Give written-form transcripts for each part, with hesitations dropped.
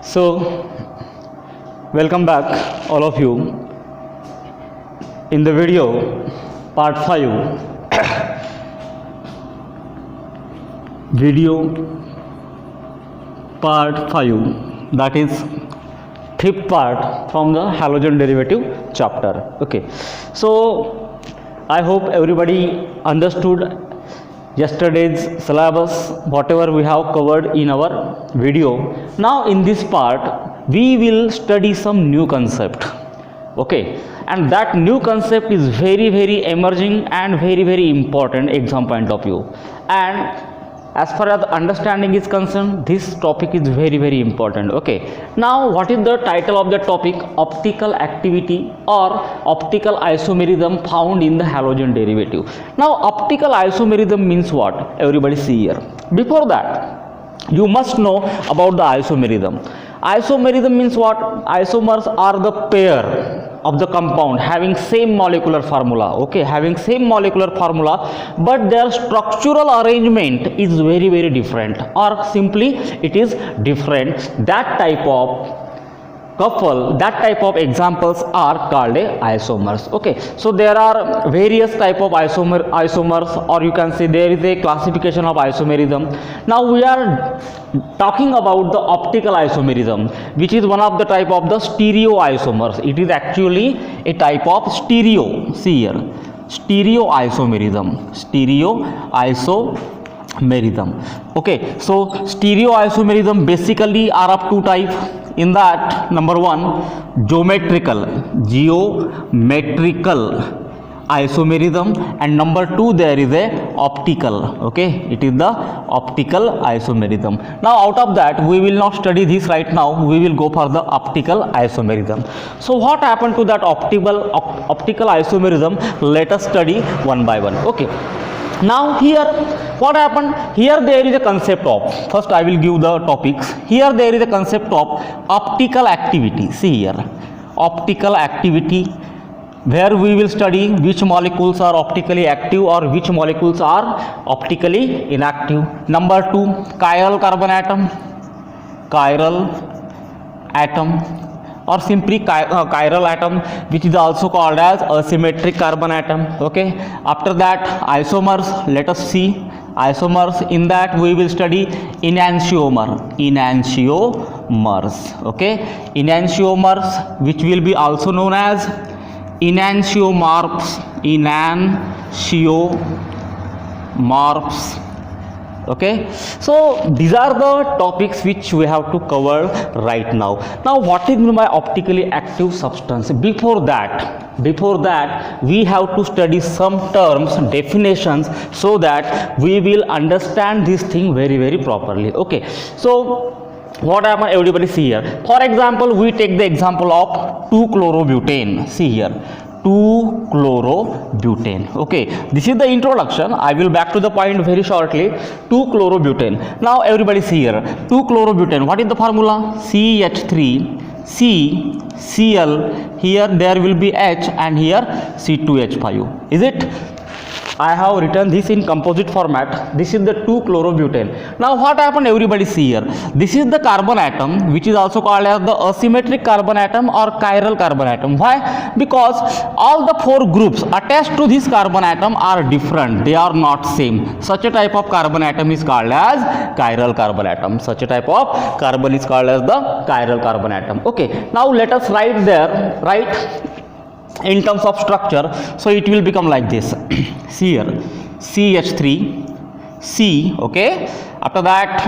So, welcome back, all of you. In the video, part 5, video part 5, that is fifth part from the halogen derivative chapter. Okay, so I hope everybody understood yesterday's syllabus, whatever we have covered in our video. Now in this part we will study some new concept, okay, and that new concept is very emerging and very important exam point of view. And as far as understanding is concerned, this topic is very important. Okay, now what is the title of the topic? Optical activity or optical isomerism found in the halogen derivative. Now optical isomerism means what? Everybody see here. Before that, you must know about the isomerism. Isomerism means what? Isomers are the pair of the compound having same molecular formula, okay, having same molecular formula, but their structural arrangement is very different, or simply it is different. That type of couple, that type of examples are called isomers. Okay, so there are various type of isomers, or you can say there is a classification of isomerism. Now we are talking about the optical isomerism, which is one of the type of the stereoisomers. It is actually a type of stereo. See here, stereoisomerism. Okay, so stereoisomerism basically are of two types. In that, number one, geometrical isomerism, and number two, there is a optical. Okay, it is the optical isomerism. Now out of that we will not study this right now, we will go for the optical isomerism. So what happened to that optical isomerism? Let us study one by one. Okay, now here what happened? Here there is a concept of, first I will give the topics. Here there is a concept of optical activity. See here, optical activity, where we will study which molecules are optically active or which molecules are optically inactive. Number two, chiral carbon atom, or simply chiral atom, which is also called as asymmetric carbon atom. Okay, after that isomers, let us see isomers. In that we will study enantiomers. Okay, enantiomers, which will be also known as enantiomorphs. Okay, so these are the topics which we have to cover right now. Now what is my optically active substance? Before that we have to study some terms, definitions, so that we will understand this thing very properly. Okay, so what happened? Everybody see here. For example, we take the example of 2-chlorobutane. See here, 2-chlorobutane. Okay, this is the introduction. I will back to the point very shortly. 2-chlorobutane. Now everybody see here, 2-chlorobutane. What is the formula? CH3 Cl. Here there will be H, and here C2H5. Is it? I have written this in composite format. This is the 2-chlorobutane. Now what happened? Everybody see here. This is the carbon atom, which is also called as the asymmetric carbon atom or chiral carbon atom. Why? Because all the four groups attached to this carbon atom are different. They are not same. Such a type of carbon atom is called as chiral carbon atom. Such a type of carbon is called as the chiral carbon atom. Okay. Now let us write there, right? In terms of structure, so it will become like this. See here, CH3 C. Okay, after that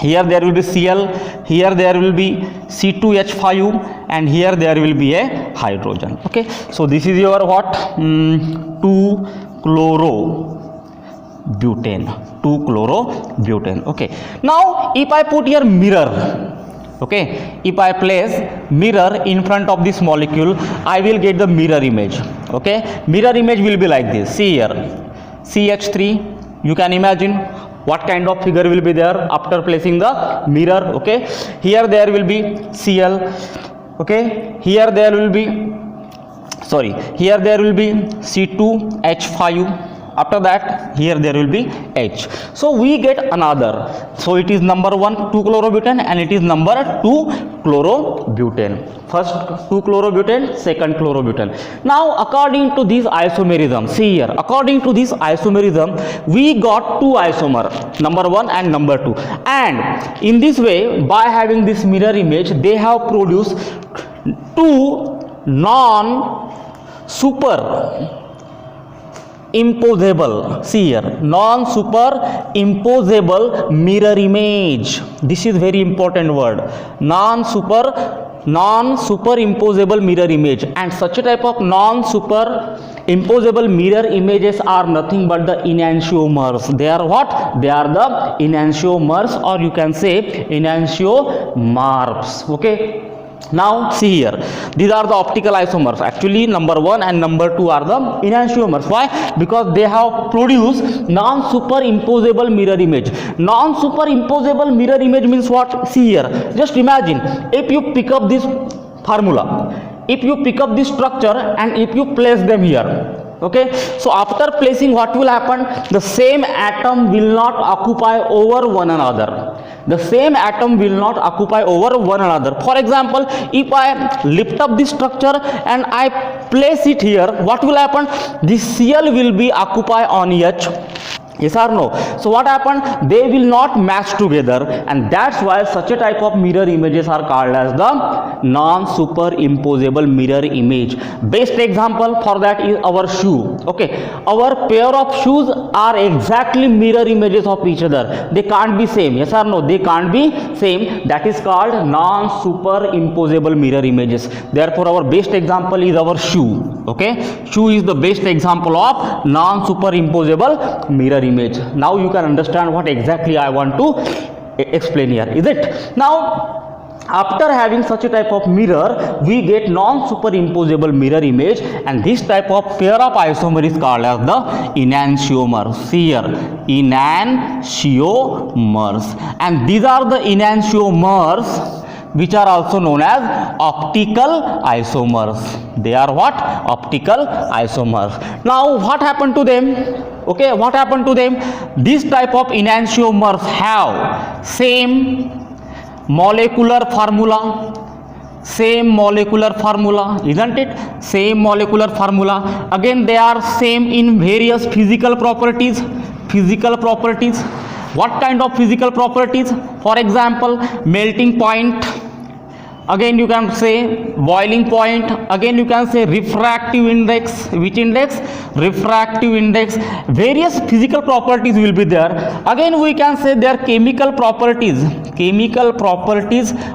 here there will be Cl, here there will be C2H5, and here there will be a hydrogen. Okay, so this is your what? 2-chlorobutane. Okay, now if I put here mirror, okay, if I place mirror in front of this molecule, I will get the mirror image. Okay, mirror image will be like this. See here, CH3, you can imagine what kind of figure will be there after placing the mirror. Okay, here there will be Cl. Okay, here there will be C2H5. After that here there will be H. So we get another. So it is number 1 2-chlorobutane and it is number 2 chlorobutane. First 2-chlorobutane, second chlorobutane. Now according to this isomerism, see here, according to this isomerism we got two isomer, number 1 and number 2, and in this way by having this mirror image they have produced two non super imposable, see here, non super imposable mirror image. This is very important word, non super imposable mirror image. And such a type of non super imposable mirror images are nothing but the enantiomers. They are what? They are the enantiomers, or you can say enantiomorphs. Okay, now see here, these are the optical isomers. Actually number 1 and number 2 are the enantiomers. Why? Because they have produced non superimposable mirror image. Non superimposable mirror image means what? See here, just imagine if you pick up this formula, if you pick up this structure and if you place them here, okay, so after placing what will happen? The same atom will not occupy over one another. The same atom will not occupy over one another. For example, if I lift up this structure and I place it here, what will happen? This Cl will be occupied on H. Yes or no? So what happened? They will not match together, and that's why such a type of mirror images are called as the non superimposable mirror image. Best example for that is our shoe. Okay, our pair of shoes are exactly mirror images of each other. They can't be same. Yes or no? They can't be same. That is called non superimposable mirror images. Therefore our best example is our shoe. Okay, shoe is the best example of non superimposable mirror image. Now you can understand what exactly I want to explain here, is it? Now after having such a type of mirror we get non superimposable mirror image, and this type of pair of isomer is called as the enantiomers. See here, enantiomers, and these are the enantiomers which are also known as optical isomers. They are what? Optical isomers. Now what happened to them? Okay, what happened to them? This type of enantiomers have same molecular formula, isn't it? Same molecular formula. Again they are same in various physical properties. What kind of physical properties? For example, melting point, again you can say boiling point, again you can say refractive index. Which index? Refractive index. Various physical properties will be there. Again we can say their chemical properties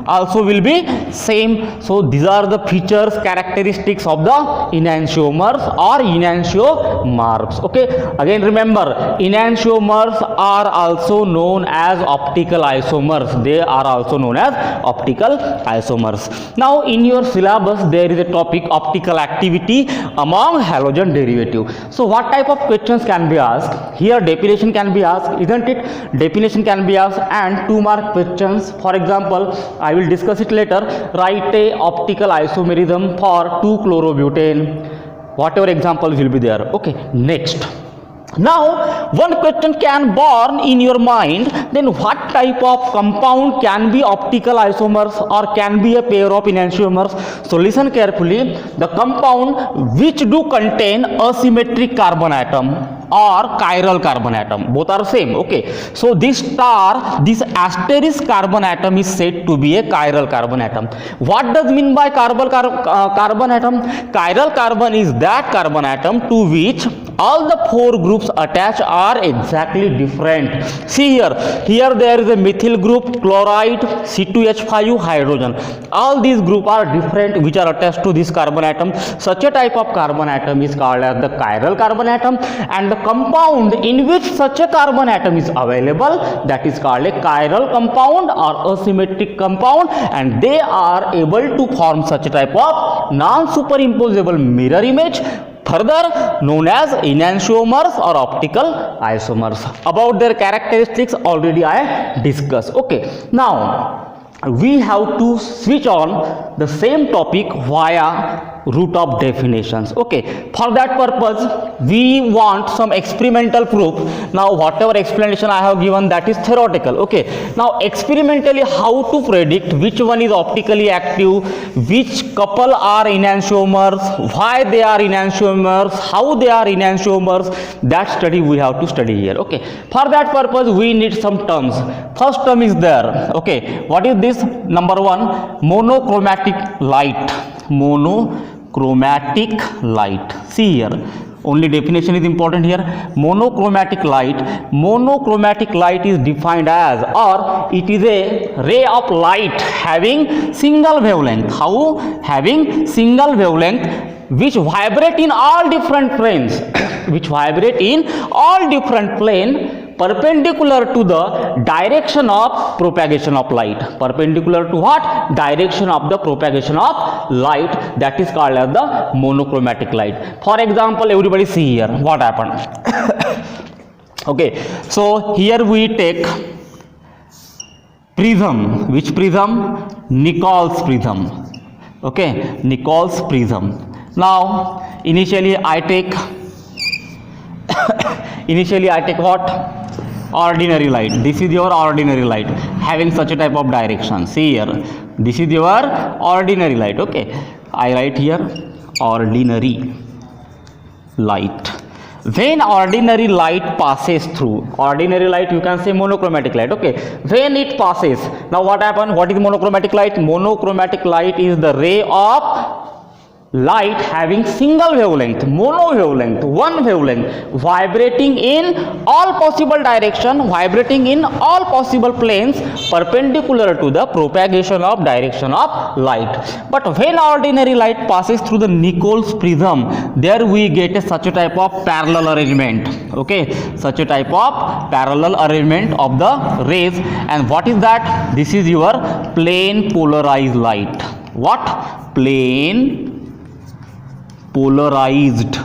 also will be same. So these are the features, characteristics of the enantiomers or enantiomorphs. Okay, again remember, enantiomers are also known as optical isomers. They are also known as optical isomers. Now in your syllabus there is a topic optical activity among halogen derivative. So what type of questions can be asked? Here definition can be asked, isn't it? Definition can be asked, and 2 mark questions. For example, I will discuss it later. Write a optical isomerism for 2-chlorobutane. Whatever examples will be there. Okay, next. Now one question can born in your mind, then what type of compound can be optical isomers or can be a pair of enantiomers? So listen carefully. The compound which do contain asymmetric carbon atom or chiral carbon atom, both are same. Okay, so this asterisk carbon atom is said to be a chiral carbon atom. What does mean by carbon atom? Chiral carbon is that carbon atom to which all the 4 groups attached are exactly different. See here there is a methyl group, chloride, C2H5, hydrogen. All these groups are different which are attached to this carbon atom. Such a type of carbon atom is called as the chiral carbon atom, and the compound in which such a carbon atom is available, that is called a chiral compound or asymmetric compound, and they are able to form such a type of non superimposable mirror image, further known as enantiomers or optical isomers. About their characteristics already I discussed. Okay, now we have to switch on the same topic via root of definitions. Okay, for that purpose we want some experimental proof. Now whatever explanation I have given, that is theoretical. Okay, now experimentally how to predict which one is optically active, which couple are enantiomers, why they are enantiomers, how they are enantiomers, that study we have to study here. Okay, for that purpose we need some terms. First term is there. Okay, what is this? Number one, monochromatic light. Monochromatic light. See here, only definition is important here. Monochromatic light. Monochromatic light is defined as, or it is a ray of light having single wavelength. How? Having single wavelength, which vibrate in all different planes. Which vibrate in all different plane, perpendicular to the direction of propagation of light. Perpendicular to what? Direction of the propagation of light. That is called as the monochromatic light. For example, everybody see here what happened. Okay, so here we take prism. Which prism? Nichols prism. Okay, Nichols prism. Now initially I take what? Ordinary light. This is your ordinary light having such a type of direction. See here, this is your ordinary light. Okay, I write here ordinary light. When ordinary light passes through, ordinary light you can say monochromatic light. Okay, when it passes, now what happens? What is monochromatic light? Monochromatic light is the ray of light having single wavelength, mono wavelength, one wavelength, vibrating in all possible direction, vibrating in all possible planes, perpendicular to the propagation of direction of light. But when ordinary light passes through the Nichols prism, there we get such a type of parallel arrangement. Okay, such a type of parallel arrangement of the rays. And what is that? This is your plane polarized light. What? Plane polarized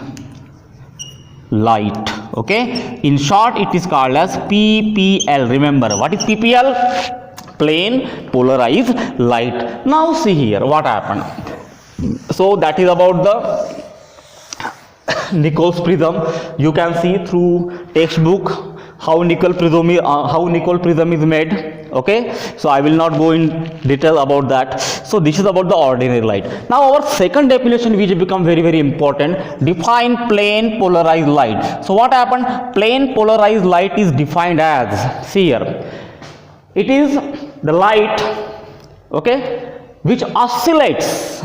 light. Okay, in short it is called as PPL. Remember what is PPL? Plane polarized light. Now see here what happened. So that is about the Nichols prism. You can see through textbook how Nichols prism is made. Okay, so I will not go in detail about that. So this is about the ordinary light. Now our second definition, which become very important, define plane polarized light. So what happened? Plane polarized light is defined as, see here, it is the light, okay, which oscillates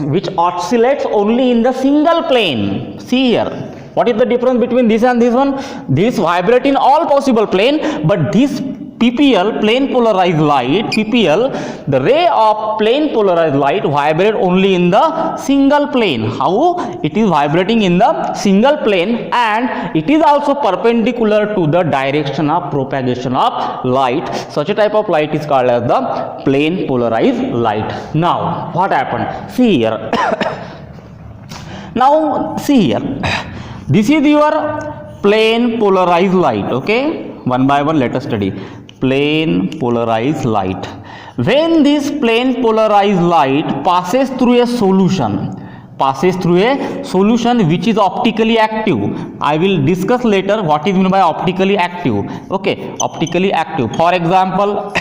only in the single plane. See here, what is the difference between this and this one? This vibrate in all possible plane, but this PPL, plane polarized light, PPL, the ray of plane polarized light vibrate only in the single plane. How? It is vibrating in the single plane, and it is also perpendicular to the direction of propagation of light. Such a type of light is called as the plane polarized light. Now what happened? See here. Now see here, this is your plane polarized light. Okay, one by one let us study plane polarized light. When this plane polarized light passes through a solution, which is optically active. I will discuss later what is meant by optically active. Okay, optically active. For example,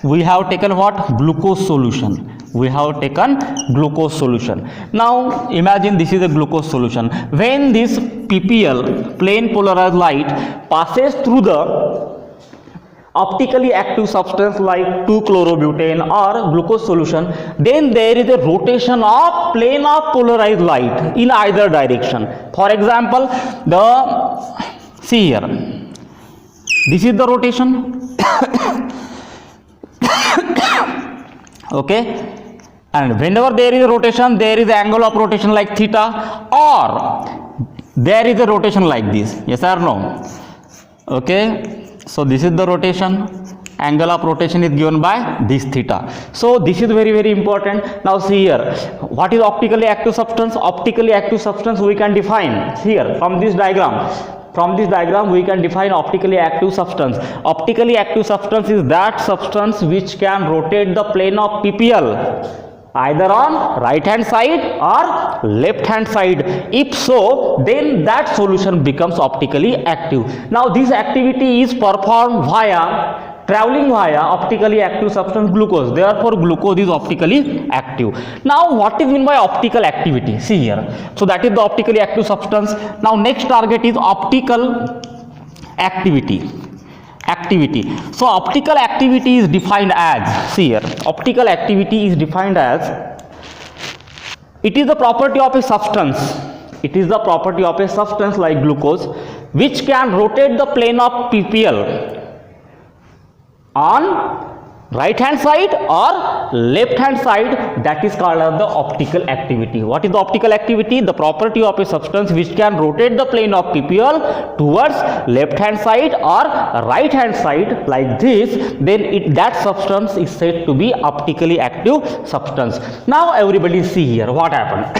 we have taken what? Glucose solution. We have taken glucose solution. Now imagine this is a glucose solution. When this PPL, plane polarized light, passes through the optically active substance like 2-chlorobutane or glucose solution, then there is a rotation of plane of polarized light in either direction. For example, see here, this is the rotation. Okay, and whenever there is a rotation, there is an angle of rotation like theta, or there is a rotation like this. Yes or no? Okay, so this is the rotation, angle of rotation is given by this theta. So this is very important. Now see here, what is optically active substance? Optically active substance we can define here from this diagram. From this diagram we can define optically active substance. Optically active substance is that substance which can rotate the plane of PPL. either on right hand side or left hand side. If so, then that solution becomes optically active. Now this activity is performed via traveling via optically active substance glucose. Therefore glucose is optically active. Now what is meant by optical activity? See here. So that is the optically active substance. Now next target is optical activity. So optical activity is defined as, see here, optical activity is defined as, it is the property of a substance. It is the property of a substance like glucose which can rotate the plane of PPL on right hand side or left hand side. That is called as the optical activity. What is the optical activity? The property of a substance which can rotate the plane of PPL towards left hand side or right hand side like this, then that substance is said to be optically active substance. Now everybody see here what happened.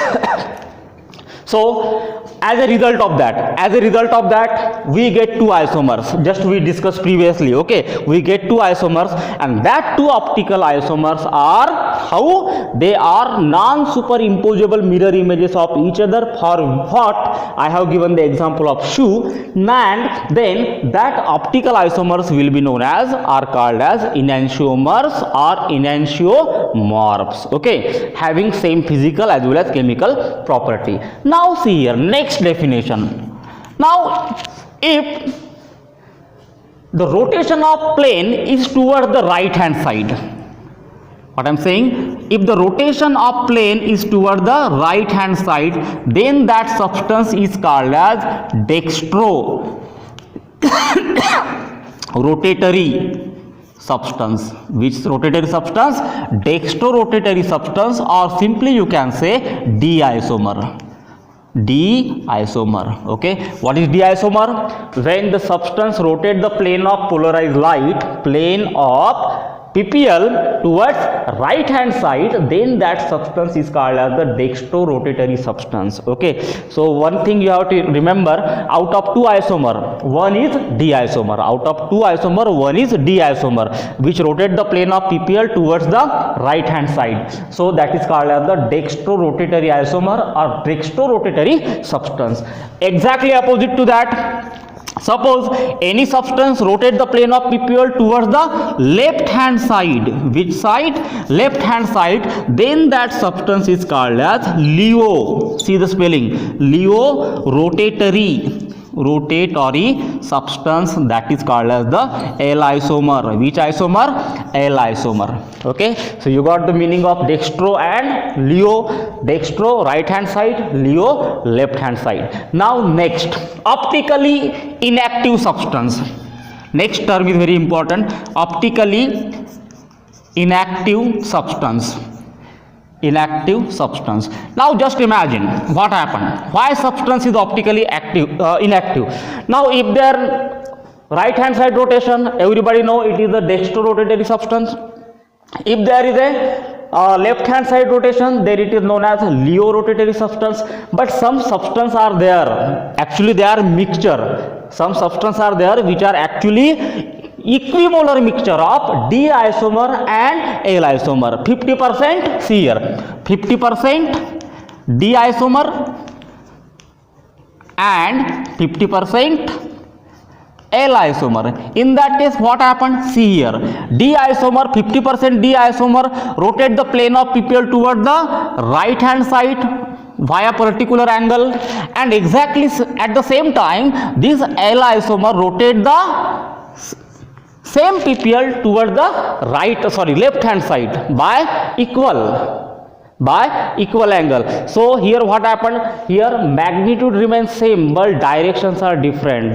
So as a result of that, we get two isomers. Just we discussed previously, okay, we get two isomers, and that two optical isomers are how? They are non-superimposable mirror images of each other. For what? I have given the example of shoe, and then that optical isomers will be known as, are called as enantiomers or enantiomorphs, okay, having same physical as well as chemical property. Now see here, next definition. Now if the rotation of plane is toward the right hand side, what I am saying, if the rotation of plane is toward the right hand side, then that substance is called as dextro rotatory substance. Which rotatory substance? Dextro-rotatory substance, or simply you can say D-isomer. D-isomer. Okay, what is D-isomer? When the substance rotates the plane of polarized light, plane of PPL towards right hand side, then that substance is called as the dextro-rotatory substance. Okay, so one thing you have to remember, out of two isomer, one is D-isomer. Out of two isomer, one is D-isomer, which rotate the plane of PPL towards the right hand side. So that is called as the dextro-rotatory isomer or dextro-rotatory substance. Exactly opposite to that, suppose any substance rotate the plane of PPL towards the left hand side. Which side? Left hand side. Then that substance is called as LEO. See the spelling, LEO rotatory substance, that is called as the L-isomer. Which isomer? L-isomer. Okay, so you got the meaning of dextro and LEO. Dextro right hand side, LEO left hand side. Now next, optically inactive substance. Next term is very important, optically inactive substance. Inactive substance. Now just imagine what happened. Why substance is optically inactive? Now if their right hand side rotation, everybody know it is the dextro-rotatory substance. If there is a left hand side rotation, then it is known as LEO rotatory substance. But some substance are there, actually they are mixture. Some substance are there which are actually equimolar mixture of D-isomer and L-isomer. 50%, see here, 50% D-isomer and 50% L-isomer. In that case what happened? See here, D-isomer, 50% D-isomer rotate the plane of PPL toward the right hand side via particular angle, and exactly at the same time this L-isomer rotate the same PPL toward the left hand side by equal angle. So here what happened? Here magnitude remains same but directions are different.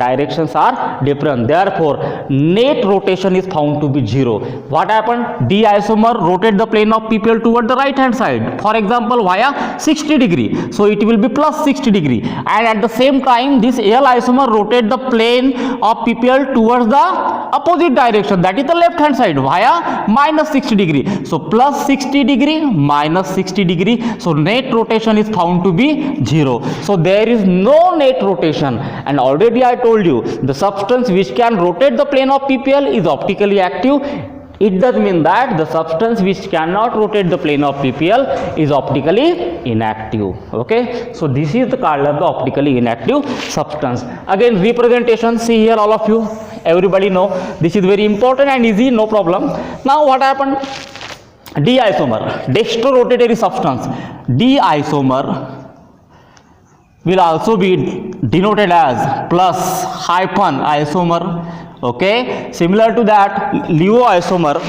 Therefore net rotation is found to be 0. What happened? D-isomer rotate the plane of PPL toward the right hand side, for example via 60 degree, so it will be plus 60 degree, and at the same time this L-isomer rotate the plane of PPL towards the opposite direction, that is the left hand side, via minus 60 degree. So plus 60 degree minus 60 degree, so net rotation is found to be 0. So there is no net rotation, and already I told you the substance which can rotate the plane of PPL is optically active. it does mean that the substance which cannot rotate the plane of PPL is optically inactive. Okay, so this is called as the optically inactive substance. Again, representation, see here all of you, everybody know this is very important and easy, no problem. Now what happened? D isomer, dextrorotatory substance, D isomer will also be denoted as plus hyphen isomer. Okay, similar to that, Leo isomer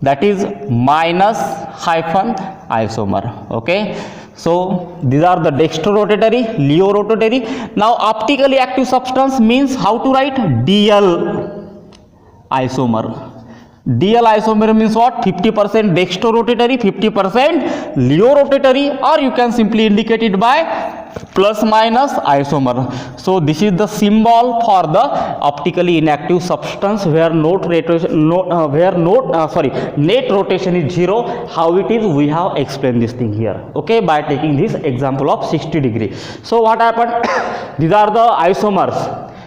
that is minus hyphen isomer. Okay, so these are the dextrorotatory, Leo rotatory. Now optically active substance means how to write? DL isomer. DL isomer means what? 50% dextrorotatory, 50% Leo rotatory, or you can simply indicate it by plus minus isomer. So this is the symbol for the optically inactive substance where net rotation is 0. How it is, we have explained this thing here, okay, by taking this example of 60 degree. So what happened? These are the isomers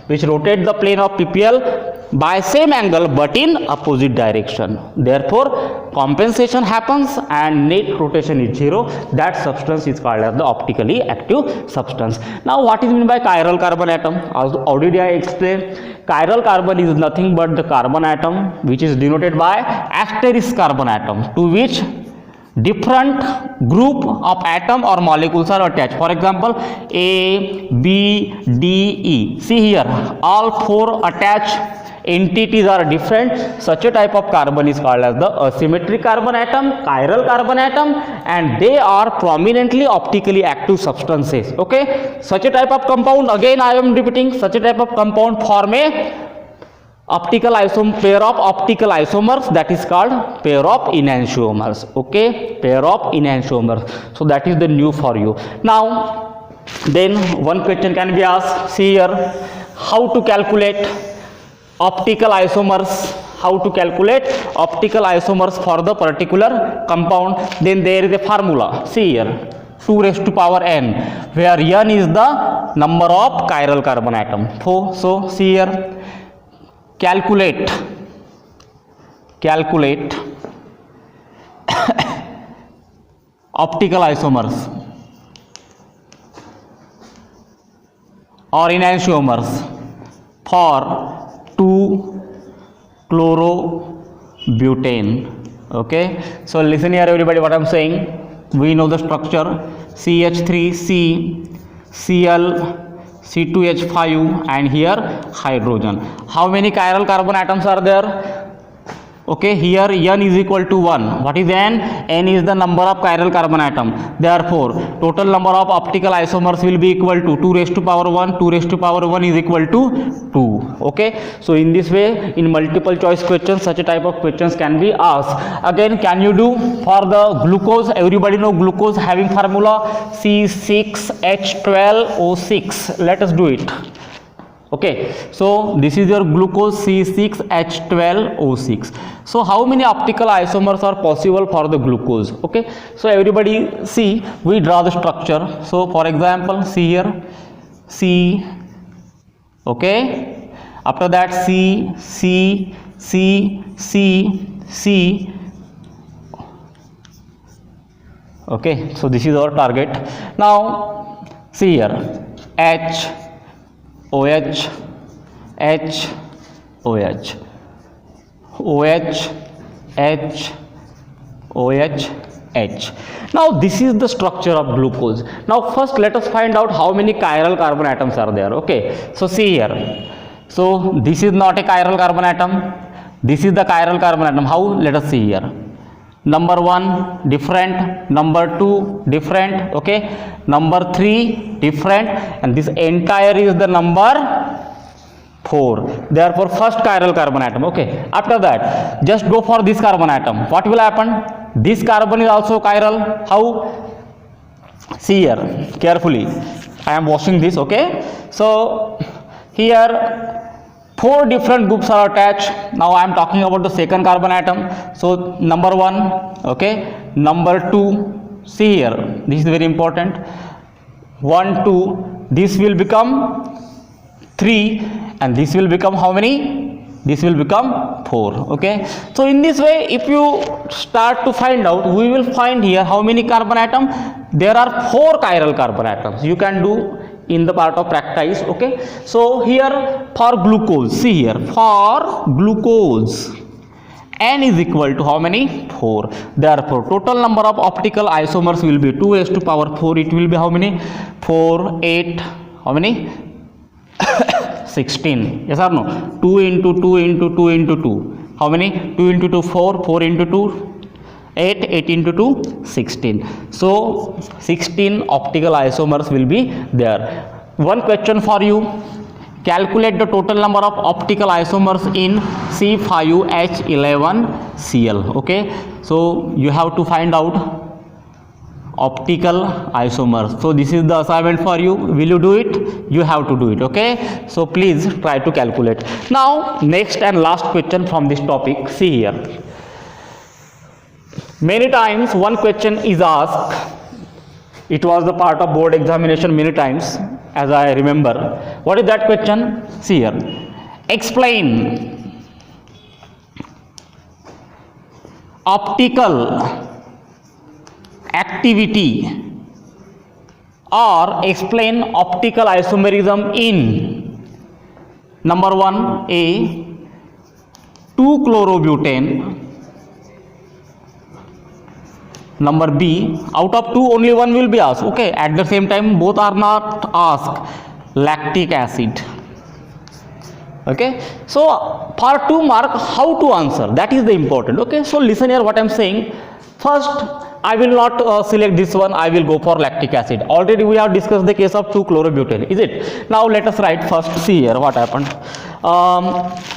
which rotate the plane of PPL by same angle but in opposite direction. Therefore compensation happens and net rotation is 0. That substance is called as the optically active substance. Now what is meant by chiral carbon atom? Already I explained. Chiral carbon is nothing but the carbon atom which is denoted by asterisk carbon atom, to which different group of atom or molecules are attached. For example, A, B, D, E. See here, all four attached entities are different. Such a type of carbon is called as the asymmetric carbon atom, chiral carbon atom, and they are prominently optically active substances. Okay, such a type of compound, again I am repeating, such a type of compound form a pair of optical isomers, that is called pair of enantiomers. Okay, pair of enantiomers. So that is the new for you. Now then one question can be asked. See here, how to calculate optical isomers, for the particular compound. Then there is a formula. See here, 2 raised to power n, where n is the number of chiral carbon atom. So see here, calculate optical isomers or enantiomers for 2-chlorobutane. Okay, so listen here everybody what I am saying. We know the structure: CH3C, Cl, C2H5, and here hydrogen. How many chiral carbon atoms are there? Okay, here n is equal to 1. What is n? N is the number of chiral carbon atom. Therefore total number of optical isomers will be equal to 2 raised to power 1. 2 raised to power 1 is equal to 2. Okay, so in this way, in multiple choice questions, such a type of questions can be asked. Again, can you do for the glucose? Everybody know glucose having formula C6H12O6. Let us do it. Okay, so this is your glucose C6H12O6. So how many optical isomers are possible for the glucose? Okay, so everybody see, we draw the structure. So for example, see here, C, okay, after that C, C, C, C, C. Okay, so this is our target. Now see here, H, OH, H, OH, OH, H, OH, H. Now this is the structure of glucose. Now first let us find out how many chiral carbon atoms are there. Okay, so see here. So this is not a chiral carbon atom. This is the chiral carbon atom. How? Let us see here. Number 1 different, number 2 different, okay, number 3 different, and this entire is the number 4. Therefore first chiral carbon atom. Okay, after that just go for this carbon atom. What will happen? This carbon is also chiral. How? See here carefully, I am washing this. Okay, so here 4 different groups are attached. Now I am talking about the second carbon atom. So number 1, okay, number 2, see here, this is very important, 1, 2, this will become 3, and this will become how many? This will become 4. Okay, so in this way, if you start to find out, we will find here how many carbon atom. There are 4 chiral carbon atoms. You can do in the part of practice. Okay, so here for glucose, see here, for glucose, N is equal to how many? 4. Therefore, total number of optical isomers will be 2 raised to power 4. It will be how many? 4, 8, how many? 16. Yes or no? 2 into 2 into 2 into 2. How many? 2 into 2, 4. 4 into 2, 8. 8 into 2, 16. So, 16 optical isomers will be there. One question for you. Calculate the total number of optical isomers in C5H11Cl. Okay. So, you have to find out optical isomers. So this is the assignment for you. Will you do it? You have to do it. Okay, so please try to calculate. Now next and last question from this topic. See here, many times one question is asked. It was the part of board examination many times, as I remember. What is that question? See here, explain optical activity or explain optical isomerism in number 1 A 2-chlorobutane, number B, out of 2 only one will be asked. Okay, at the same time both are not asked, lactic acid. Okay, so for 2 mark how to answer, that is the important. Okay, so listen here what I am saying. First, I will not select this one, I will go for lactic acid. Already we have discussed the case of 2-chlorobutane, is it? Now let us write first. See here what happened.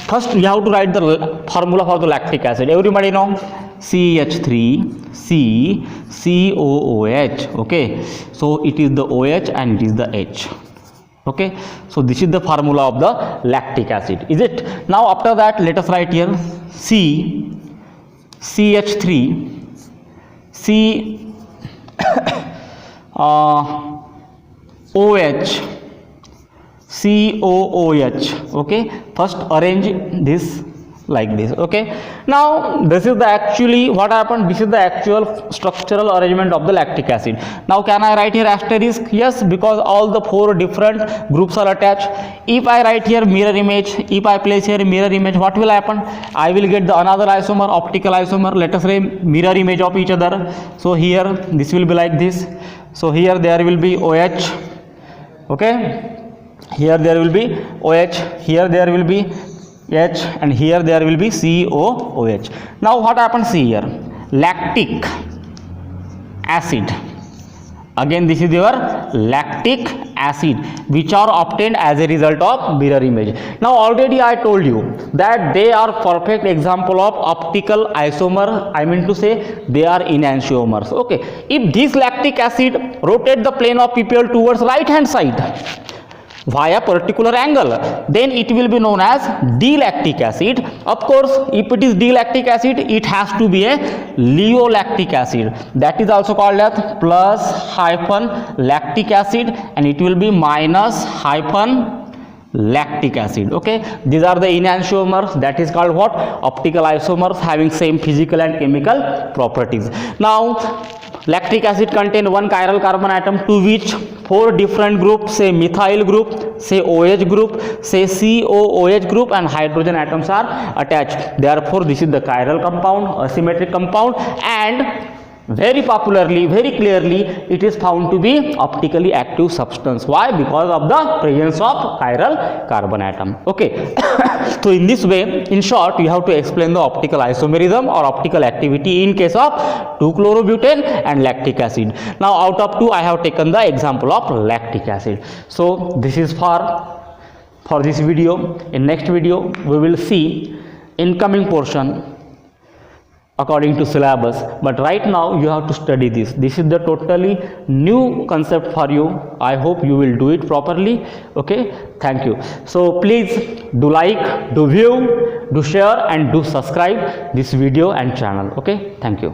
First we have to write the formula for the lactic acid. Everybody know? CH3 COOH. Okay, so it is the OH and it is the H. Okay, so this is the formula of the lactic acid, is it? Now after that let us write here CH3 OH COOH. Okay, first arrange this like this. Okay, now this is the actually what happened, this is the actual structural arrangement of the lactic acid. Now can I write here asterisk? Yes, because all the 4 different groups are attached. If I write here mirror image, if I place here mirror image, what will happen? I will get the another isomer, optical isomer, let us say mirror image of each other. So here this will be like this. So here there will be OH. Okay, here there will be OH, here there will be H, and here there will be COOH. Now what happens? See here, lactic acid. Again this is your lactic acid which are obtained as a result of mirror image. Now already I told you that they are perfect example of optical isomer. I mean to say they are enantiomers. Okay, if this lactic acid rotate the plane of PPL towards right hand side via particular angle, then it will be known as D-lactic acid. Of course, if it is D-lactic acid, it has to be a leolactic acid. That is also called as plus hyphen lactic acid, and it will be minus hyphen lactic acid. Okay, these are the enantiomers, that is called what? Optical isomers having same physical and chemical properties. Now lactic acid contain 1 chiral carbon atom to which 4 different groups, say methyl group, say OH group, say COOH group, and hydrogen atoms are attached. Therefore this is the chiral compound, asymmetric compound, and very popularly, very clearly, it is found to be optically active substance. Why? Because of the presence of chiral carbon atom. Okay. So in this way, in short, you have to explain the optical isomerism or optical activity in case of 2-chlorobutane and lactic acid. Now out of 2 I have taken the example of lactic acid. So this is for this video. In next video we will see incoming portion according to syllabus, but right now you have to study this. This is the totally new concept for you. I hope you will do it properly. Okay, thank you. So please do like, do view, do share, and do subscribe this video and channel. Okay, thank you.